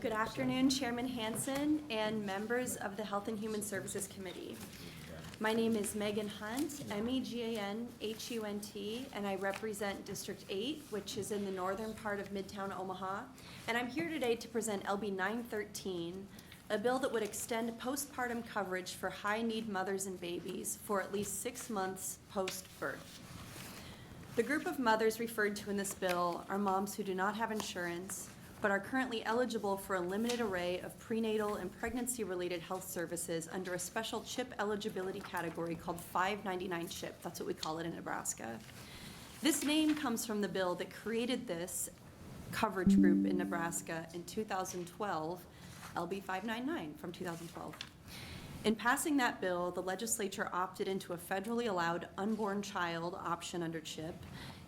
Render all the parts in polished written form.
Good afternoon, Chairman Hansen and members of the Health and Human Services Committee. My name is Megan Hunt, M-E-G-A-N-H-U-N-T, and I represent District 8, which is in the northern part of Midtown Omaha. And I'm here today to present LB913, a bill that would extend postpartum coverage for high-need mothers and babies for at least 6 months post-birth. The group of mothers referred to in this bill are moms who do not have insurance, but are currently eligible for a limited array of prenatal and pregnancy-related health services under a special CHIP eligibility category called 599 CHIP. That's what we call it in Nebraska. This name comes from the bill that created this coverage group in Nebraska in 2012, LB913 from 2012. In passing that bill, the legislature opted into a federally allowed unborn child option under CHIP,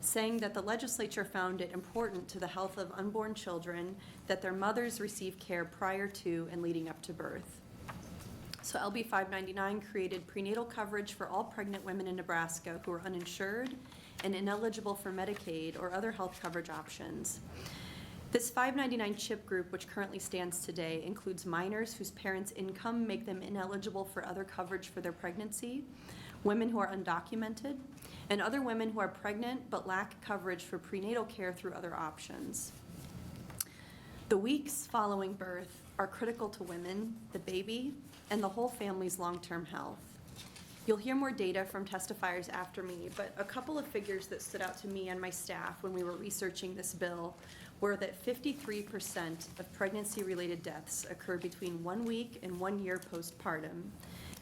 saying that the legislature found it important to the health of unborn children that their mothers receive care prior to and leading up to birth. So LB599 created prenatal coverage for all pregnant women in Nebraska who are uninsured and ineligible for Medicaid or other health coverage options. This 599 CHIP group, which currently stands today, includes minors whose parents' income make them ineligible for other coverage for their pregnancy, women who are undocumented, and other women who are pregnant but lack coverage for prenatal care through other options. The weeks following birth are critical to women, the baby, and the whole family's long-term health. You'll hear more data from testifiers after me, but a couple of figures that stood out to me and my staff when we were researching this bill were that 53% of pregnancy-related deaths occur between 1 week and 1 year postpartum,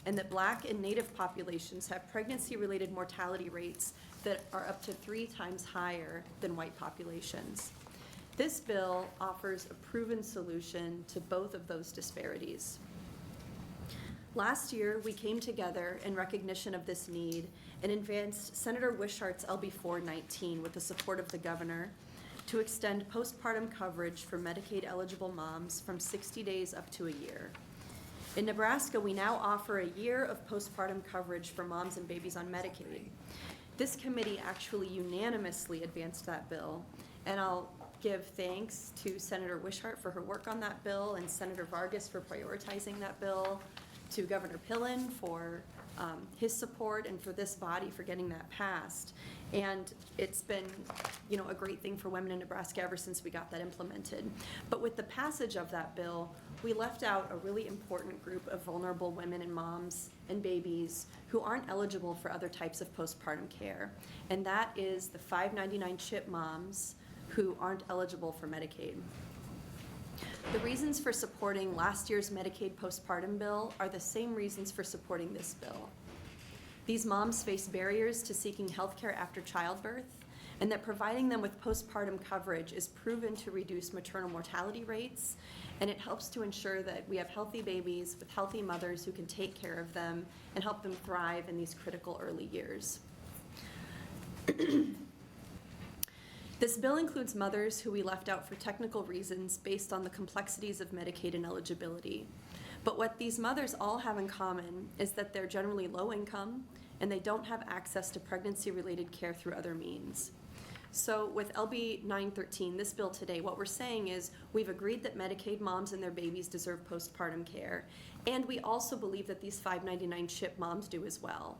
and that Black and Native populations have pregnancy-related mortality rates that are up to 3 times higher than white populations. This bill offers a proven solution to both of those disparities. Last year, we came together in recognition of this need and advanced Senator Wishart's LB419 with the support of the governor to extend postpartum coverage for Medicaid-eligible moms from 60 days up to a year. In Nebraska, we now offer a year of postpartum coverage for moms and babies on Medicaid. This committee actually unanimously advanced that bill, and I'll give thanks to Senator Wishart for her work on that bill and Senator Vargas for prioritizing that bill, to Governor Pillen for his support, and for this body for getting that passed. And it's been, a great thing for women in Nebraska ever since we got that implemented. But with the passage of that bill, we left out a really important group of vulnerable women and moms and babies who aren't eligible for other types of postpartum care. And that is the 599 CHIP moms who aren't eligible for Medicaid. The reasons for supporting last year's Medicaid postpartum bill are the same reasons for supporting this bill. These moms face barriers to seeking health care after childbirth, and that providing them with postpartum coverage is proven to reduce maternal mortality rates, and it helps to ensure that we have healthy babies with healthy mothers who can take care of them and help them thrive in these critical early years. This bill includes mothers who we left out for technical reasons based on the complexities of Medicaid ineligibility. But what these mothers all have in common is that they're generally low income and they don't have access to pregnancy-related care through other means. So with LB913, this bill today, what we're saying is we've agreed that Medicaid moms and their babies deserve postpartum care, and we also believe that these 599 CHIP moms do as well.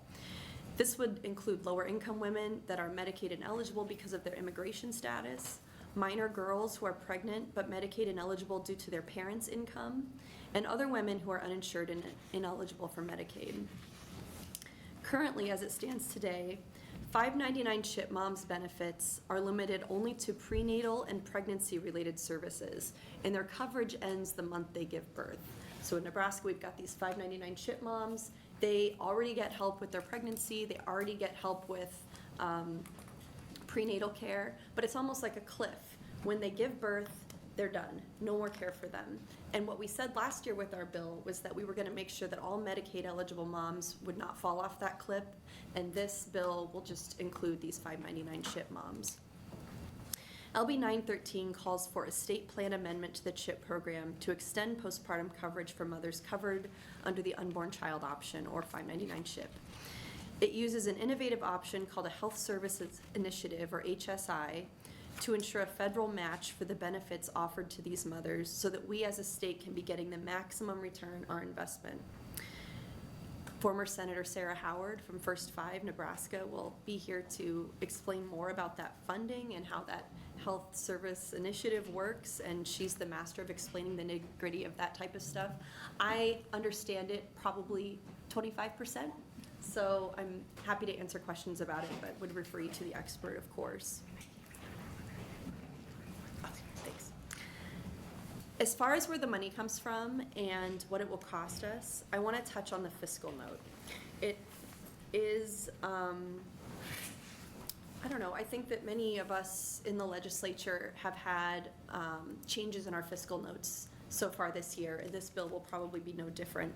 This would include lower income women that are Medicaid ineligible because of their immigration status, minor girls who are pregnant but Medicaid ineligible due to their parents' income, and other women who are uninsured and ineligible for Medicaid. Currently, as it stands today, 599 CHIP moms benefits are limited only to prenatal and pregnancy-related services, and their coverage ends the month they give birth. So in Nebraska, we've got these 599 CHIP moms. They already get help with their pregnancy. They already get help with prenatal care, but it's almost like a cliff. When they give birth, they're done. No more care for them. And what we said last year with our bill was that we were going to make sure that all Medicaid-eligible moms would not fall off that cliff, and this bill will just include these 599 CHIP moms. LB913 calls for a state plan amendment to the CHIP program to extend postpartum coverage for mothers covered under the unborn child option, or 599 CHIP. It uses an innovative option called a Health Services Initiative, or HSI, to ensure a federal match for the benefits offered to these mothers so that we as a state can be getting the maximum return on our investment. Former Senator Sarah Howard from First 5 Nebraska will be here to explain more about that funding and how that health service initiative works, and she's the master of explaining the nitty-gritty of that type of stuff. I understand it probably 25%, so I'm happy to answer questions about it, but would refer you to the expert, of course. Thanks. As far as where the money comes from and what it will cost us, I want to touch on the fiscal note. It is, I don't know, I think that many of us in the legislature have had changes in our fiscal notes so far this year, and this bill will probably be no different.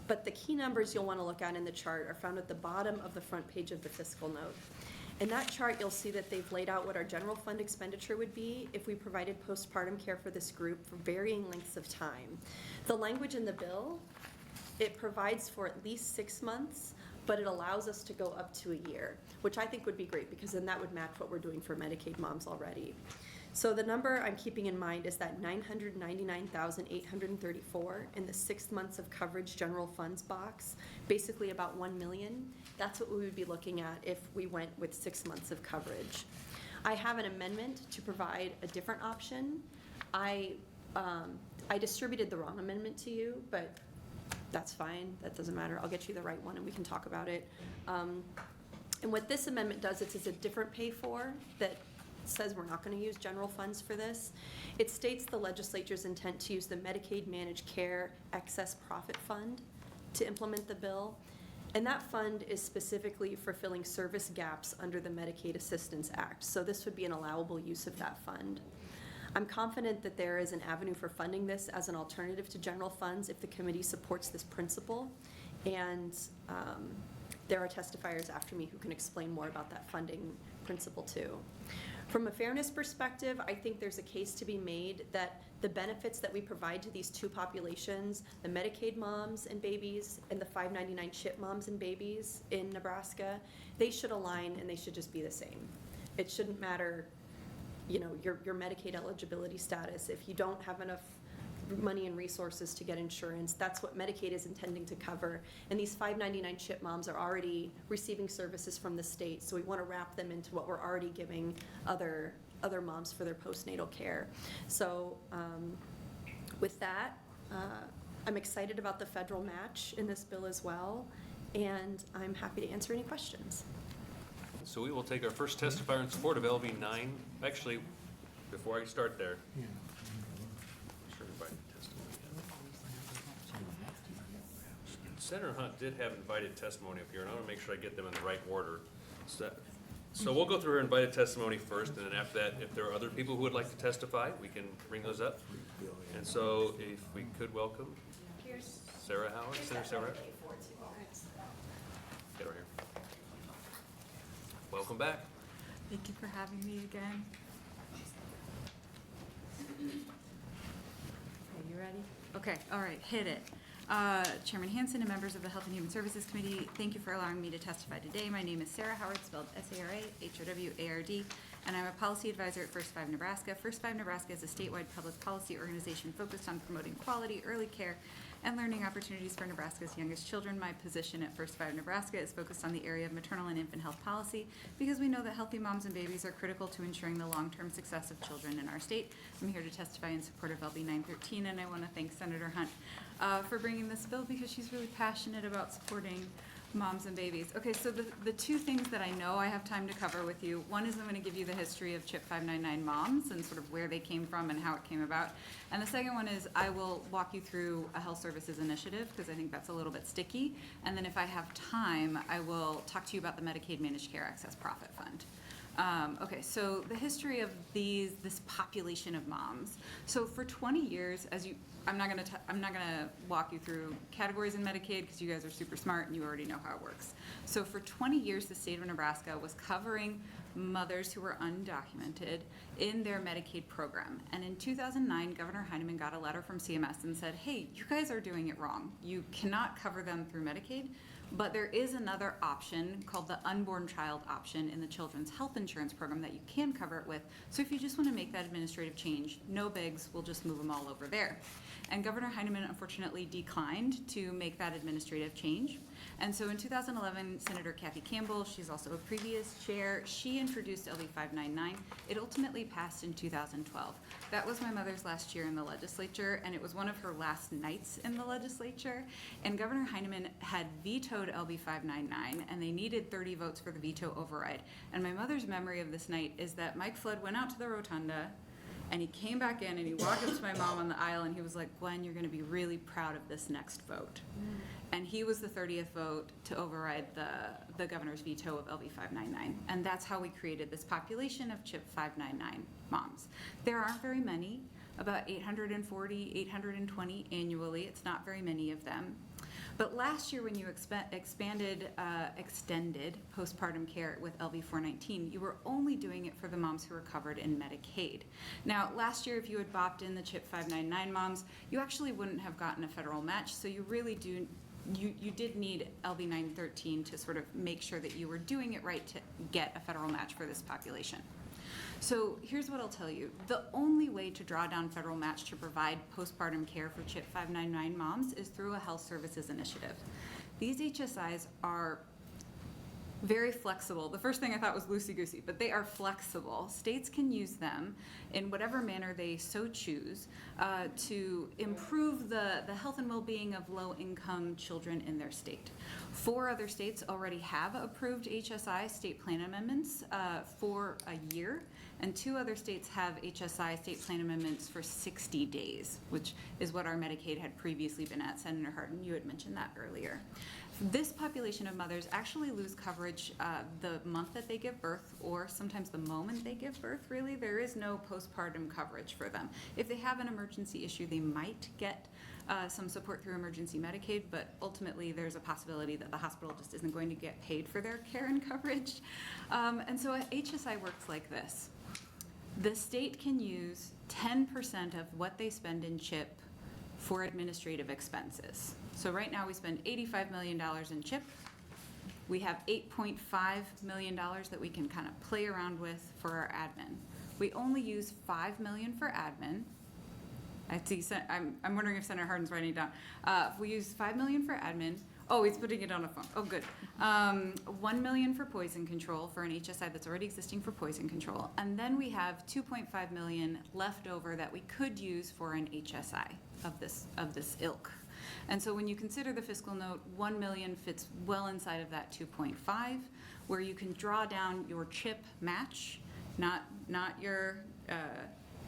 But the key numbers you'll want to look at in the chart are found at the bottom of the front page of the fiscal note. In that chart, you'll see that they've laid out what our general fund expenditure would be if we provided postpartum care for this group for varying lengths of time. The language in the bill, it provides for at least 6 months, but it allows us to go up to a year, which I think would be great because then that would match what we're doing for Medicaid moms already. So the number I'm keeping in mind is that $999,834 in the 6 months of coverage general funds box, basically about $1 million. That's what we would be looking at if we went with 6 months of coverage. I have an amendment to provide a different option. I distributed the wrong amendment to you, but that's fine. That doesn't matter. I'll get you the right one and we can talk about it. And what this amendment does, it's a different pay for that says we're not going to use general funds for this. It states the legislature's intent to use the Medicaid Managed Care Excess Profit Fund to implement the bill. And that fund is specifically for filling service gaps under the Medicaid Assistance Act. So this would be an allowable use of that fund. I'm confident that there is an avenue for funding this as an alternative to general funds if the committee supports this principle. And there are testifiers after me who can explain more about that funding principle too. From a fairness perspective, I think there's a case to be made that the benefits that we provide to these two populations, the Medicaid moms and babies and the 599 CHIP moms and babies in Nebraska, they should align and they should just be the same. It shouldn't matter, you know, your Medicaid eligibility status. If you don't have enough money and resources to get insurance, that's what Medicaid is intending to cover. And these 599 CHIP moms are already receiving services from the state, so we want to wrap them into what we're already giving other moms for their postnatal care. So with that, I'm excited about the federal match in this bill as well, and I'm happy to answer any questions. So we will take our first testifier in support of LB9. Actually, before I start there, Senator Hunt did have invited testimony up here, and I want to make sure I get them in the right order. So we'll go through her invited testimony first, and then after that, if there are other people who would like to testify, we can bring those up. And so if we could welcome Sarah Howard, Senator Sarah Howard. Get over here. Welcome back. Thank you for having me again. Okay, you ready? Okay, all right, hit it. Chairman Hansen and members of the Health and Human Services Committee, thank you for allowing me to testify today. My name is Sarah Howard, spelled S-A-R-A-H-O-W-A-R-D, and I'm a policy advisor at First 5 Nebraska. First 5 Nebraska is a statewide public policy organization focused on promoting quality early care and learning opportunities for Nebraska's youngest children. My position at First 5 Nebraska is focused on the area of maternal and infant health policy because we know that healthy moms and babies are critical to ensuring the long-term success of children in our state. I'm here to testify in support of LB913, and I want to thank Senator Hunt for bringing this bill because she's really passionate about supporting moms and babies. Okay, so the two things that I know I have time to cover with you, one is I'm going to give you the history of CHIP 599 moms and sort of where they came from and how it came about. And the second one is I will walk you through a health services initiative because I think that's a little bit sticky. And then if I have time, I will talk to you about the Medicaid Managed Care Excess Profit Fund. Okay, so the history of this population of moms. So for 20 years, I'm not gonna walk you through categories in Medicaid because you guys are super smart and you already know how it works. So for 20 years, the state of Nebraska was covering mothers who were undocumented in their Medicaid program. And in 2009, Governor Heineman got a letter from CMS and said, hey, you guys are doing it wrong. You cannot cover them through Medicaid. But there is another option called the unborn child option in the Children's Health Insurance Program that you can cover it with. So if you just want to make that administrative change, no bigs, we'll just move them all over there. And Governor Heineman unfortunately declined to make that administrative change. And so in 2011, Senator Kathy Campbell, she's also a previous chair, she introduced LB913. It ultimately passed in 2012. That was my mother's last year in the legislature, and it was one of her last nights in the legislature. And Governor Heineman had vetoed LB913, and they needed 30 votes for the veto override. And my mother's memory of this night is that Mike Flood went out to the rotunda, and he came back in and he walked up to my mom on the aisle and he was like, "Gwen, you're going to be really proud of this next vote." And he was the 30th vote to override the governor's veto of LB913. And that's how we created this population of CHIP 599 moms. There aren't very many, about 840, 820 annually. It's not very many of them. But last year when you extended postpartum care with LB419, you were only doing it for the moms who were covered in Medicaid. Now, last year if you had bopped in the CHIP 599 moms, you actually wouldn't have gotten a federal match, so you really do, you did need LB913 to sort of make sure that you were doing it right to get a federal match for this population. So here's what I'll tell you. The only way to draw down federal match to provide postpartum care for CHIP 599 moms is through a health services initiative. These HSIs are very flexible. The first thing I thought was loosey-goosey, but they are flexible. States can use them in whatever manner they so choose to improve the health and well-being of low-income children in their state. 4 other states already have approved HSI state plan amendments for a year, and 2 other states have HSI state plan amendments for 60 days, which is what our Medicaid had previously been at. Senator Hardin, you had mentioned that earlier. This population of mothers actually lose coverage the month that they give birth, or sometimes the moment they give birth, really. There is no postpartum coverage for them. If they have an emergency issue, they might get some support through emergency Medicaid, but ultimately there's a possibility that the hospital just isn't going to get paid for their care and coverage. And so HSI works like this. The state can use 10% of what they spend in CHIP for administrative expenses. So right now we spend $85 million in CHIP. We have $8.5 million that we can kind of play around with for our admin. We only use $5 million for admin. I see, I'm wondering if Senator Hardin's writing it down. If we use $5 million for admin, oh, he's putting it on a phone. Oh, good. $1 million for poison control for an HSI that's already existing for poison control. And then we have $2.5 million left over that we could use for an HSI of this ilk. And so when you consider the fiscal note, $1 million fits well inside of that 2.5, where you can draw down your CHIP match, not your,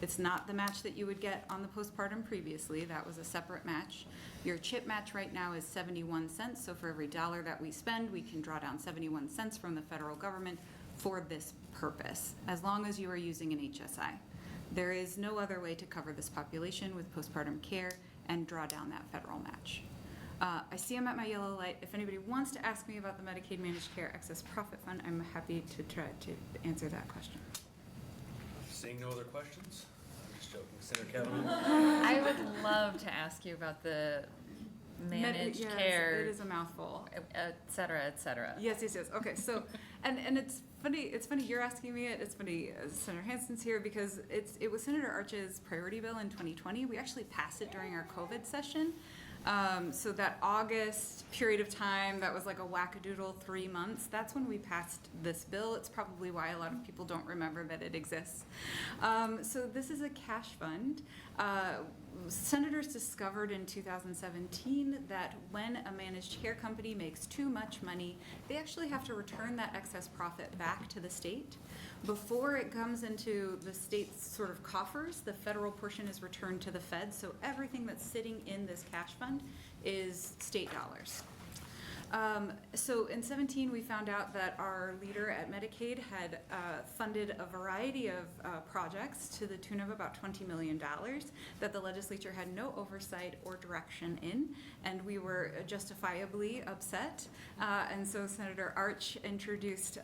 it's not the match that you would get on the postpartum previously. That was a separate match. Your CHIP match right now is 71 cents. So for every dollar that we spend, we can draw down 71 cents from the federal government for this purpose, as long as you are using an HSI. There is no other way to cover this population with postpartum care and draw down that federal match. I see I'm at my yellow light. If anybody wants to ask me about the Medicaid Managed Care Excess Profit Fund, I'm happy to try to answer that question. Seeing no other questions? I'm just joking. Senator Kavanaugh? I would love to ask you about the managed Yes, care, it is a mouthful. et cetera, et cetera. Yes. Okay, so, and it's funny you're asking me it. It's funny Senator Hansen's here because it was Senator Arch's priority bill in 2020. We actually passed it during our COVID session. So that August period of time, that was like a wackadoodle 3 months. That's when we passed this bill. It's probably why a lot of people don't remember that it exists. So this is a cash fund. Senators discovered in 2017 that when a managed care company makes too much money, they actually have to return that excess profit back to the state. Before it comes into the state's sort of coffers, the federal portion is returned to the feds. So everything that's sitting in this cash fund is state dollars. So in 17, we found out that our leader at Medicaid had funded a variety of projects to the tune of about $20 million that the legislature had no oversight or direction in, and we were justifiably upset. And so Senator Arch introduced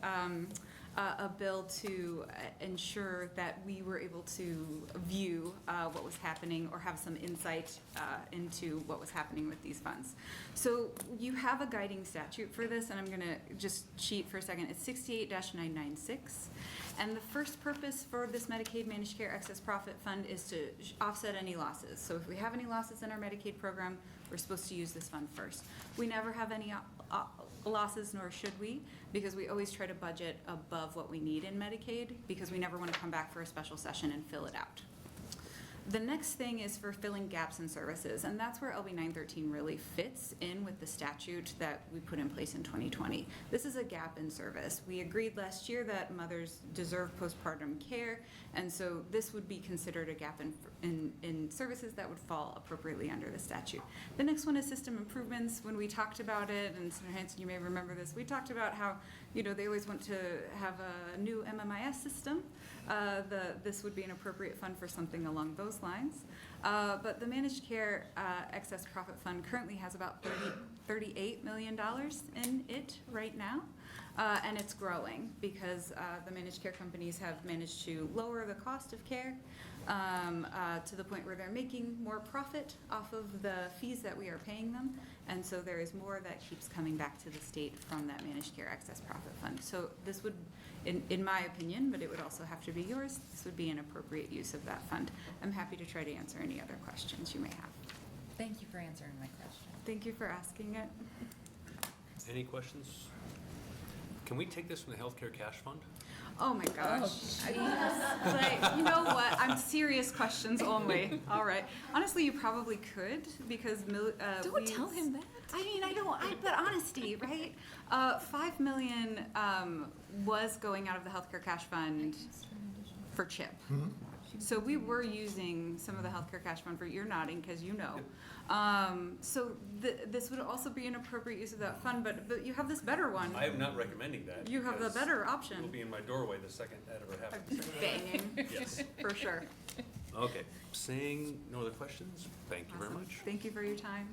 a bill to ensure that we were able to view what was happening or have some insight into what was happening with these funds. So you have a guiding statute for this, and I'm going to just cheat for a second. It's 68-996. And the first purpose for this Medicaid Managed Care Excess Profit Fund is to offset any losses. So if we have any losses in our Medicaid program, we're supposed to use this fund first. We never have any losses, nor should we, because we always try to budget above what we need in Medicaid, because we never want to come back for a special session and fill it out. The next thing is for filling gaps in services, and that's where LB913 really fits in with the statute that we put in place in 2020. This is a gap in service. We agreed last year that mothers deserve postpartum care, and so this would be considered a gap in services that would fall appropriately under the statute. The next one is system improvements. When we talked about it, and Senator Hanson, you may remember this, we talked about how, you know, they always want to have a new MMIS system. This would be an appropriate fund for something along those lines. But the Managed Care Excess Profit Fund currently has about $38 million in it right now. And it's growing because the managed care companies have managed to lower the cost of care to the point where they're making more profit off of the fees that we are paying them. And so there is more that keeps coming back to the state from that Managed Care Excess Profit Fund. So this would, in my opinion, but it would also have to be yours, this would be an appropriate use of that fund. I'm happy to try to answer any other questions you may have. Thank you for answering my question. Thank you for asking it. Any questions? Can we take this from the healthcare cash fund? Oh my gosh. But you know what? I'm serious questions only. All right. Honestly, you probably could because Don't tell him that. I mean, but honesty, right? 5 million was going out of the healthcare cash fund for CHIP. So we were using some of the healthcare cash fund for, you're nodding because you know. So this would also be an appropriate use of that fund, but you have this better one. I am not recommending that. You have the because better It'll option. be in my doorway the second that ever happens. Banging, Yes. for sure. Okay, seeing no other questions, thank you very Awesome. much. Thank you for your time.